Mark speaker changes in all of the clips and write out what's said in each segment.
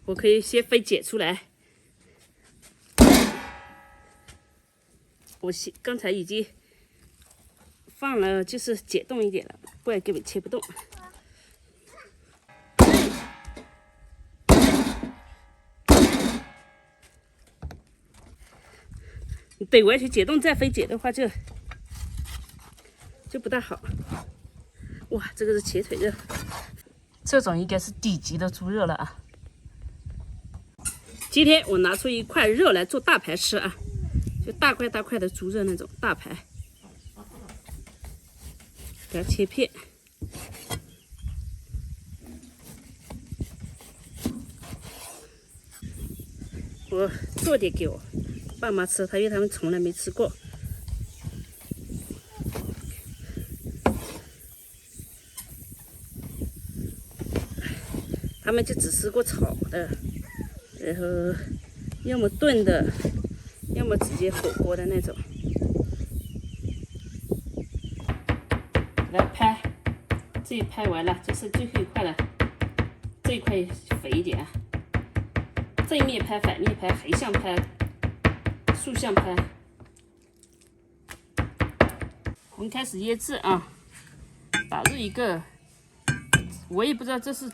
Speaker 1: 我可以先分解出来。我刚才已经放了，就是解冻一点了，不然根本切不动。你等完全解冻再分解的话就不大好。哇，这个是切腿肉，这种应该是底级的猪肉了啊。今天我拿出一块肉来做大排吃啊，就大块大块的猪肉那种大排，给它切片。我做点给我爸妈吃，因为他们从来没吃过。他们就只吃过炒的，然后要么炖的，要么直接火锅的那种。来拍，这一拍完了，就剩最后一塊了。這一塊肥一點啊，正面拍、反面拍、橫向拍、豎向拍。我們開始醃製啊，打入一個，我也不知道這是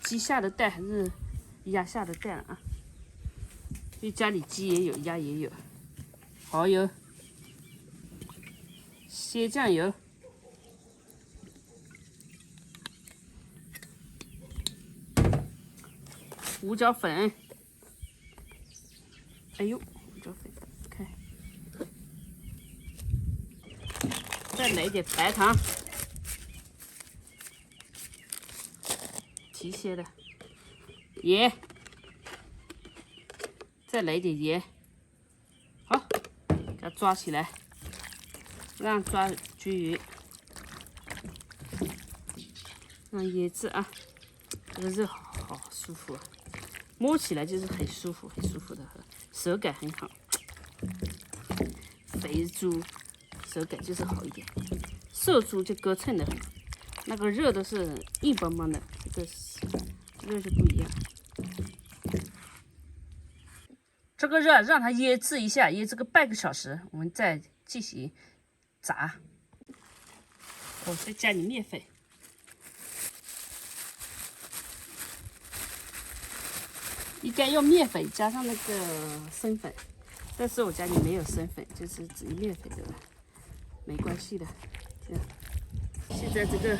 Speaker 1: 雞下的蛋還是鴨下的蛋啊。因為家裡雞也有，鴨也有。蠔油、鮮醬油、胡椒粉。哎呦，胡椒粉，看，再來一點白糖，提鮮的鹽，再來一點鹽。好，給它抓起來，讓抓均勻，讓醃製啊。這個肉好舒服啊，摸起來就是很舒服，很舒服的，手感很好。肥豬手感就是好一點，瘦豬就割秤的，那個肉都是硬邦邦的，這個肉就不一樣。這個肉讓它醃製一下，醃製個半個小時，我們再進行炸。我再加點麵粉。應該用麵粉加上那個生粉，但是我家裡沒有生粉，就是只用麵粉的，沒關係的。這樣，現在這個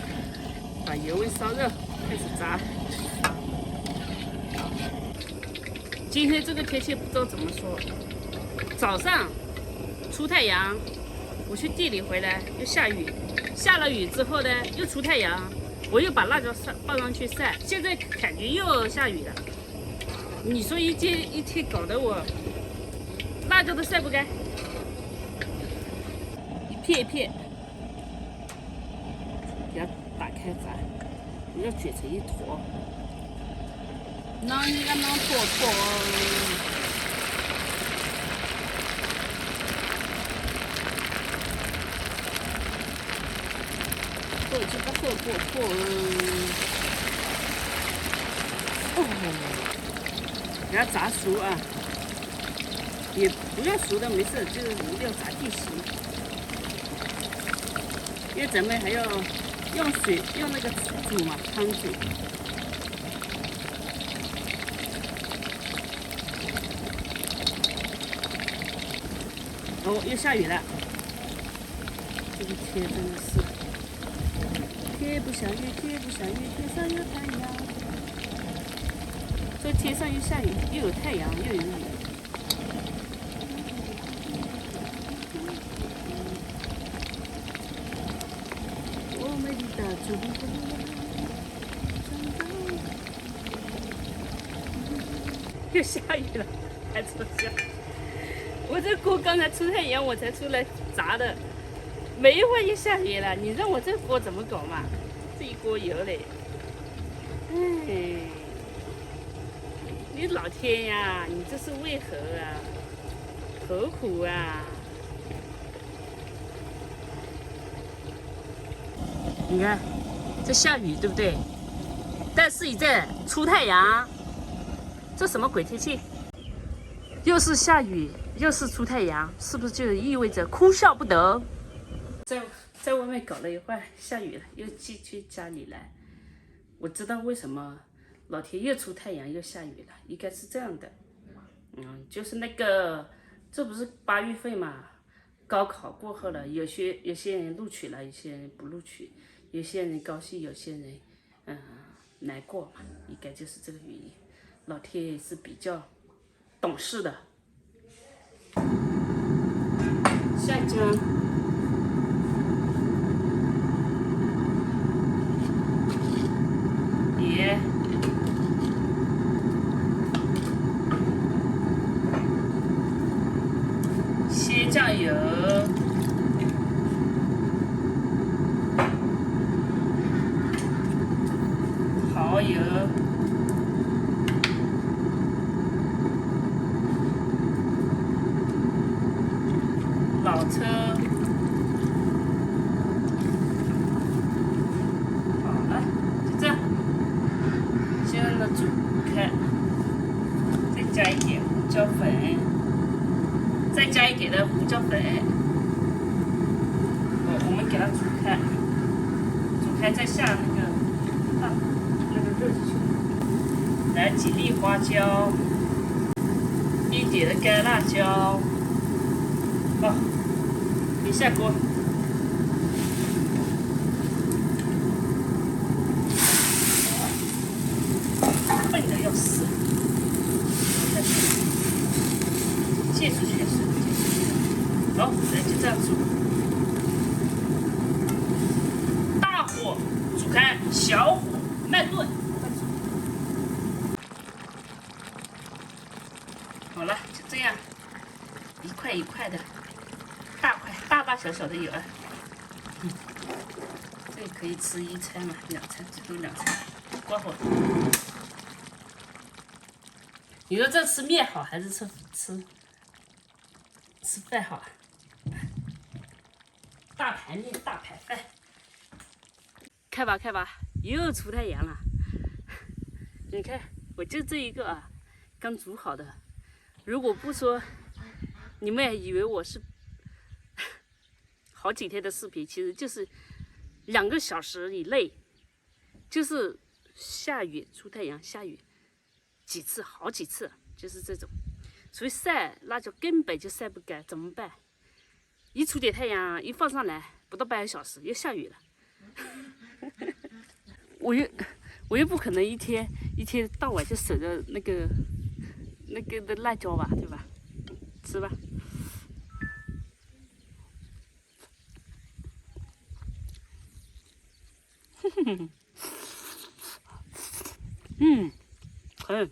Speaker 1: 把油溫燒熱，開始炸。今天這個天氣不知道怎麼說，早上出太陽，我去地裡回來又下雨，下了雨之後呢又出太陽，我又把辣椒放上去曬，現在感覺又下雨了。你說一天搞得我辣椒都曬不乾，一片一片，給它打開炸，要捲成一坨，啷一個啷坨坨，做這個火鍋哦。給它炸熟啊，也不要熟的沒事，就是一定要炸定型。因為咱們還要用水，用那個煮嘛，湯煮。哦，又下雨了，這個天真的是，天不下雨，天不下雨，天上有太陽。這天上又下雨，又有太陽，又有雨。我美麗的祖國。又下雨了，還出下。我這鍋剛才出太陽，我才出來炸的，沒一會兒又下雨了。你讓我這鍋怎麼搞嘛？這一鍋油嘞，哎。你老天呀，你這是為何啊？何苦啊？你看，這下雨對不對？但是你在出太陽，這什麼鬼天氣？又是下雨，又是出太陽，是不是就意味着哭笑不得？在外面搞了一会儿，下雨了，又继续家里来。我知道为什麼老天又出太陽又下雨了，應該是這樣的。就是那個，這不是8月份嘛？高考過後了，有些人錄取了，有些人不錄取，有些人高興，有些人難過嘛，應該就是這個原因。老天爺是比較懂事的。下一張，盐，鲜醬油，蚝油。老抽，好了，就这样，先让它煮开，再加一點胡椒粉，再加一點的胡椒粉。我們給它煮開，煮開再下那個肉進去，來幾粒花椒，一點的乾辣椒。你下鍋，笨的要死，借出去的水，好，来就這樣煮，大火煮開，小火慢燉，好了，就這樣，一塊一塊的。大小的有啊，這個可以吃1餐嘛，2餐最多2餐，關火。你說這吃麵好還是吃飯好啊？大盤麵大盤飯，看吧看吧，又出太陽了。你看，我就這一個啊，剛煮好的。如果不說，你們也以為我是。好幾天的視頻，其實就是2個小時以內，就是下雨出太陽，下雨幾次，好幾次，就是這種。所以曬那就根本就曬不乾，怎麼辦？一出點太陽，一放上來，不到半個小時又下雨了。我又不可能一天到晚就守着那個的辣椒吧，對吧？吃吧。可以。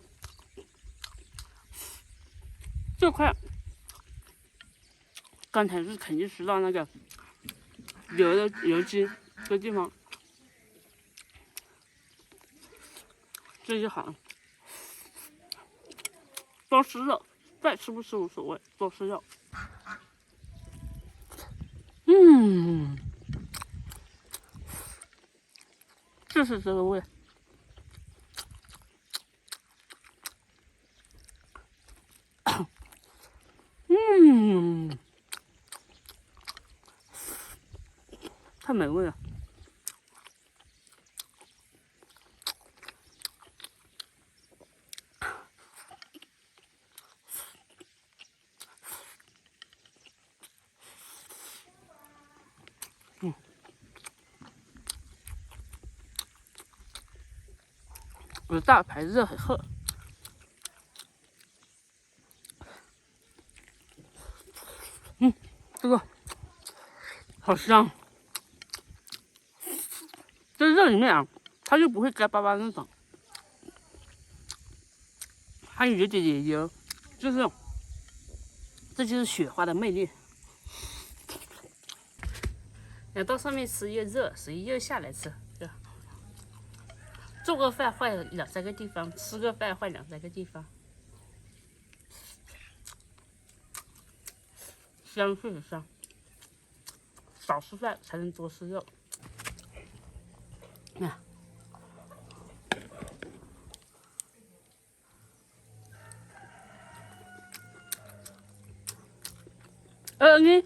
Speaker 1: 这塊剛才是肯定吃到那個油脂的地方，這就好。多吃肉，再吃不吃無所謂，多吃肉。就是這個味。太美味了。我的大排热很厚。这個好香。在這裡面啊，它又不會乾巴巴那種，還有一點點油，就是這就是雪花的魅力。要到上面吃又熱，所以又下來吃。做個飯換2、3個地方，吃個飯換2、3個地方，香是很香。少吃飯才能多吃肉。你